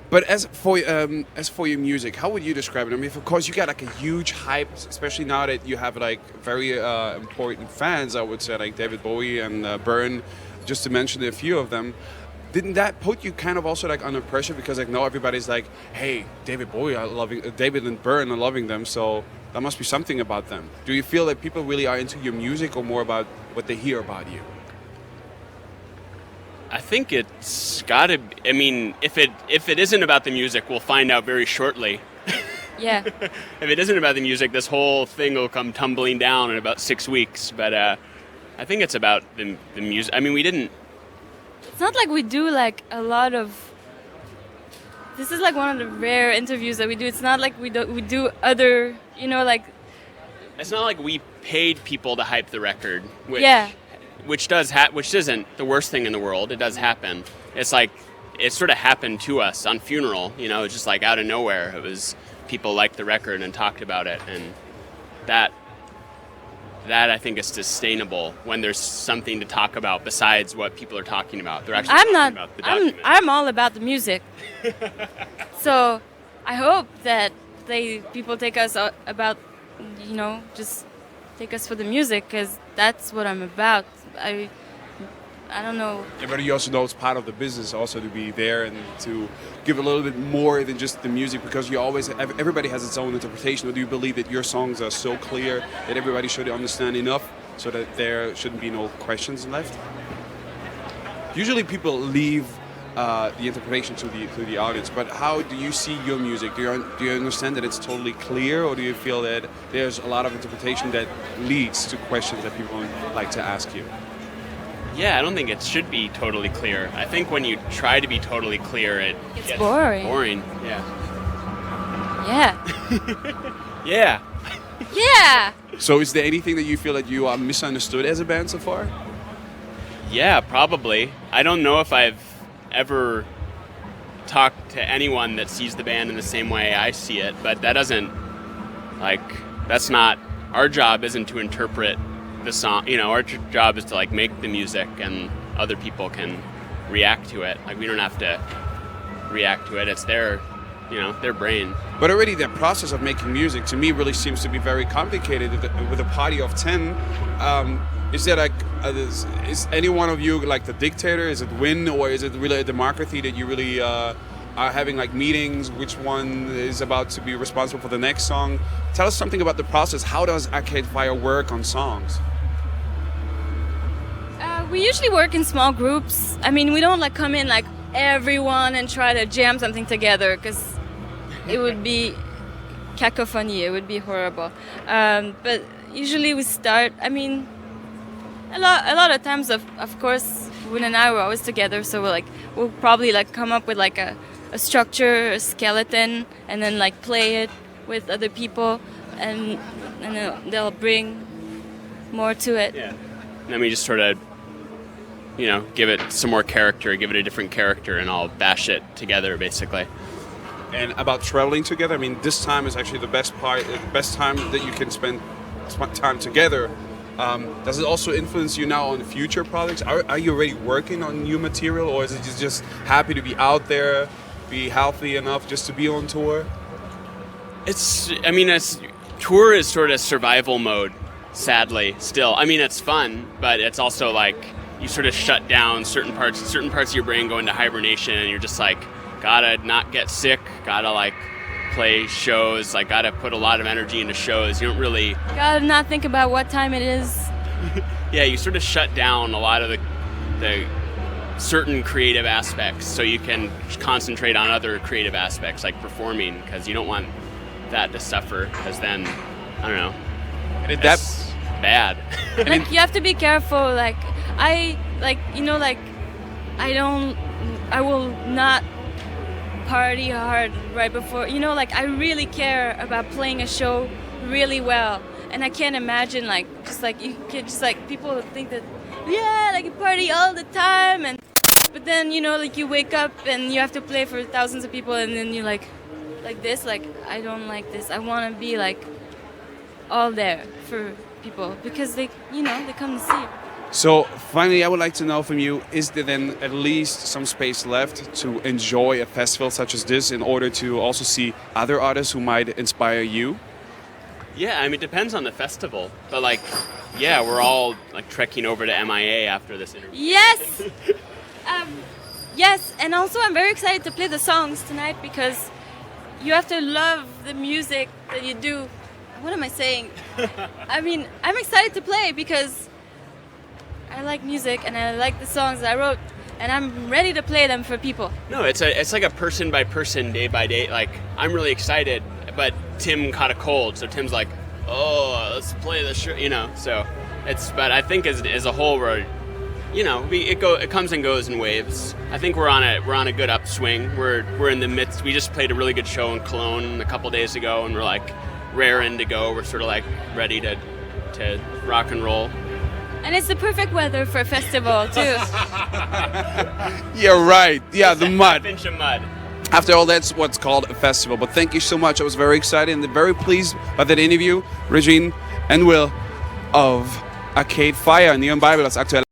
But as for your music, how would you describe it? I mean, of course, you got like a huge hype, especially now that you have like very important fans. I would say like David Bowie and Byrne, just to mention a few of them. Didn't that put you kind of also like under pressure because like now everybody's like, hey, David Bowie are loving David and Byrne are loving them, so there must be something about them. Do you feel that people really are into your music or more about what they hear about you? I think it's gotta. I mean, if it isn't about the music, we'll find out very shortly. Yeah. If it isn't about the music, this whole thing will come tumbling down in about 6 weeks. But I think it's about the music. I mean, we didn't. It's not like we do like a lot of. This is like one of the rare interviews that we do. It's not like we do other, like. It's not like we paid people to hype the record. Yeah. Which isn't the worst thing in the world. It does happen. It's like it sort of happened to us on Funeral. Just like out of nowhere. It was people liked the record and talked about it, and that I think is sustainable when there's something to talk about besides what people are talking about. They're actually talking about the document. I'm all about the music. So I hope that people take us about, just take us for the music, because that's what I'm about. I don't know. Yeah, but you also know it's part of the business also to be there and to give a little bit more than just the music, because everybody has its own interpretation. Or do you believe that your songs are so clear that everybody should understand enough so that there shouldn't be no questions left? Usually people leave the interpretation to the audience, but how do you see your music? Do you understand that it's totally clear, or do you feel that there's a lot of interpretation that leads to questions that people like to ask you? Yeah, I don't think it should be totally clear. I think when you try to be totally clear, it gets boring. Yeah. Yeah. Yeah. Yeah. So is there anything that you feel that you are misunderstood as a band so far? Yeah, probably. I don't know if I've ever talked to anyone that sees the band in the same way I see it, but that's not, our job isn't to interpret the song. Our job is to like make the music, and other people can react to it. Like, we don't have to react to it. It's their brain. But already the process of making music to me really seems to be very complicated. With a party of 10, is there like is any one of you like the dictator? Is it Win, or is it really a democracy that you really are having like meetings? Which one is about to be responsible for the next song? Tell us something about the process. How does Arcade Fire work on songs? We usually work in small groups. I mean, we don't like come in like everyone and try to jam something together, because it would be cacophony. It would be horrible. But usually we start. I mean, a lot of times, of course, Win and I were always together. So we'll probably like come up with like a structure, a skeleton, and then like play it with other people, and they'll bring more to it. Yeah. And then we just sort of, give it some more character, give it a different character, and I'll bash it together, basically. And about traveling together, I mean, this time is actually the best time that you can spend time together. Does it also influence you now on future projects? Are you already working on new material, or is it just happy to be out there, be healthy enough just to be on tour? Tour is sort of survival mode, sadly, still. I mean, it's fun, but it's also like you sort of shut down certain parts of your brain go into hibernation, and you're just like, gotta not get sick, gotta like play shows, like gotta put a lot of energy into shows. You don't really... Gotta not think about what time it is. Yeah, you sort of shut down a lot of the certain creative aspects so you can concentrate on other creative aspects, like performing, because you don't want that to suffer, because then, I don't know, that's bad. Like, you have to be careful. Like, I will not party hard right before, I really care about playing a show really well, and I can't imagine people think that you party all the time, but then you wake up and you have to play for thousands of people, and then you're like this, I don't like this. I want to be all there for people, because they come to see. So finally, I would like to know from you, is there then at least some space left to enjoy a festival such as this in order to also see other artists who might inspire you? Yeah, I mean, it depends on the festival. But like, yeah, we're all like trekking over to MIA after this interview. Yes! Yes, and also I'm very excited to play the songs tonight because you have to love the music that you do. What am I saying? I mean, I'm excited to play because I like music and I like the songs I wrote, and I'm ready to play them for people. No, it's like a person by person, day by day. Like, I'm really excited, but Tim caught a cold, so Tim's like, oh, let's play the show, you know. So but I think as a whole, we're, you know, it comes and goes in waves. I think we're on a good upswing. We're in the midst. We just played a really good show in Cologne a couple days ago, and we're like raring to go. We're sort of like ready to rock and roll. And it's the perfect weather for a festival too. Yeah, right. Yeah, the mud. Pinch of mud. After all, that's what's called a festival. But thank you so much. I was very excited and very pleased by that interview, Régine and Will of Arcade Fire, Neon Bible, das aktuelle